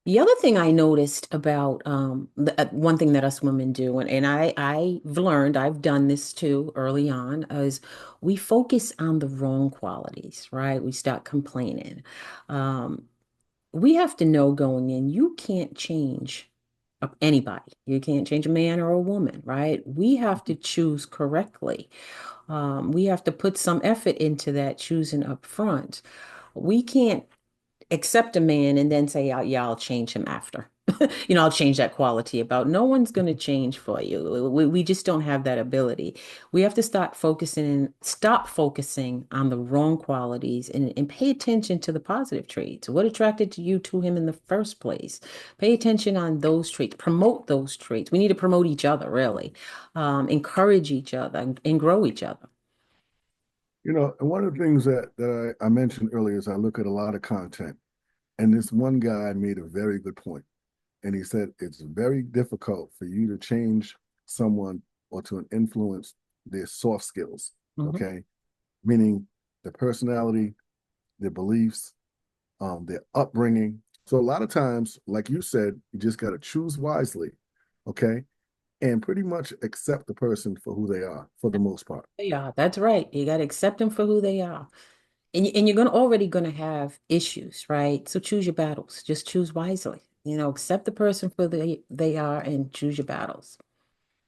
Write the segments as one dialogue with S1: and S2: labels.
S1: The other thing I noticed about one thing that us women do, and I've learned, I've done this too early on, is we focus on the wrong qualities, right? We start complaining. Um, we have to know going in, you can't change anybody. You can't change a man or a woman, right? We have to choose correctly. We have to put some effort into that choosing up front. We can't accept a man and then say, yeah, I'll change him after. I'll change that quality about. No one's going to change for you. We just don't have that ability. We have to stop focusing on the wrong qualities and pay attention to the positive traits. What attracted you to him in the first place? Pay attention on those traits, promote those traits. We need to promote each other, really, encourage each other and grow each other.
S2: And one of the things that I mentioned earlier is I look at a lot of content, and this one guy made a very good point. And he said it's very difficult for you to change someone or to influence their soft skills,
S1: Mhm.
S2: okay? Meaning their personality, their beliefs, their upbringing. So a lot of times, like you said, you just got to choose wisely, okay? And pretty much accept the person for who they are for the most part.
S1: Yeah, that's right. You got to accept them for who they are. And you're already gonna have issues, right? So choose your battles. Just choose wisely. Accept the person for they are and choose your battles.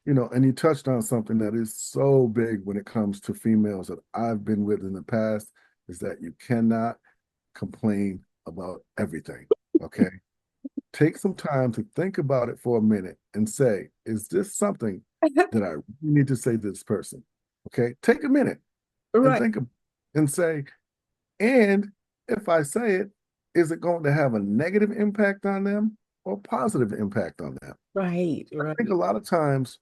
S2: And you touched on something that is so big when it comes to females that I've been with in the past is that you cannot complain about everything. Okay. Take some time to think about it for a minute and say, is this something that I really need to say to this person? Okay. Take a minute and
S1: Right.
S2: and say, and if I say it, is it going to have a negative impact on them or positive impact on them?
S1: Right,
S2: I think a
S1: right.
S2: lot of times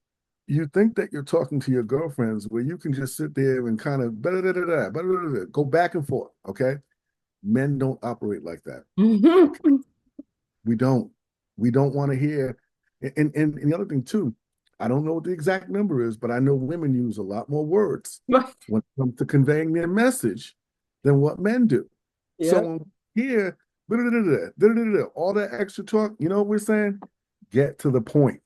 S2: you think that you're talking to your girlfriends where you can just sit there and kind of go back and forth. Okay. Men don't operate like that.
S1: Mhm.
S2: We don't. We don't want to hear. And the other thing too, I don't know what the exact number is, but I know women use a lot more words
S1: Right.
S2: when it comes to conveying their message than what men do. So
S1: Yeah.
S2: when we hear all that extra talk, you know what we're saying? Get to the point.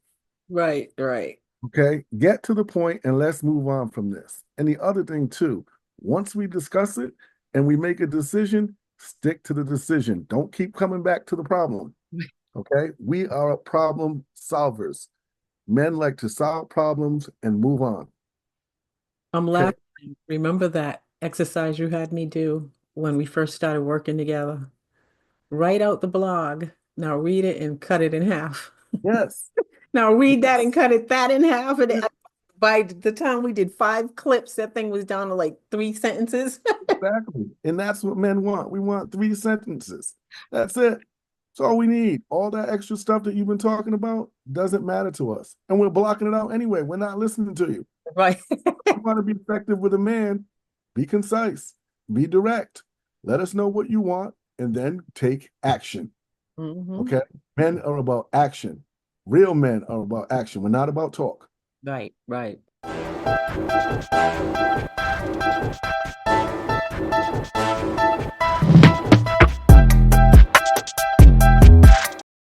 S1: Right, right.
S2: Okay, get to the point and let's move on from this. And the other thing, too, once we discuss it and we make a decision, stick to the decision. Don't keep coming back to the problem. Okay, we are problem solvers. Men like to solve problems and move on.
S1: I'm
S2: Okay,
S1: laughing. Remember that exercise you had me do when we first started working together? Write out the blog. Now read it and cut it in half.
S2: yes,
S1: Now read that and
S2: yes,
S1: cut it that in half. And
S2: yes,
S1: by the time we did 5 clips, that thing was down to like 3 sentences.
S2: exactly. And that's what men want. We want 3 sentences. That's it. That's all we need. All that extra stuff that you've been talking about doesn't matter to us. And we're blocking it out anyway. We're not listening to you.
S1: Right.
S2: You want to be effective with a man, be concise, be direct. Let us know what you want and then take action.
S1: Hmm.
S2: Okay? Men are about action. Real men are about action. We're not about talk.
S1: Right, right.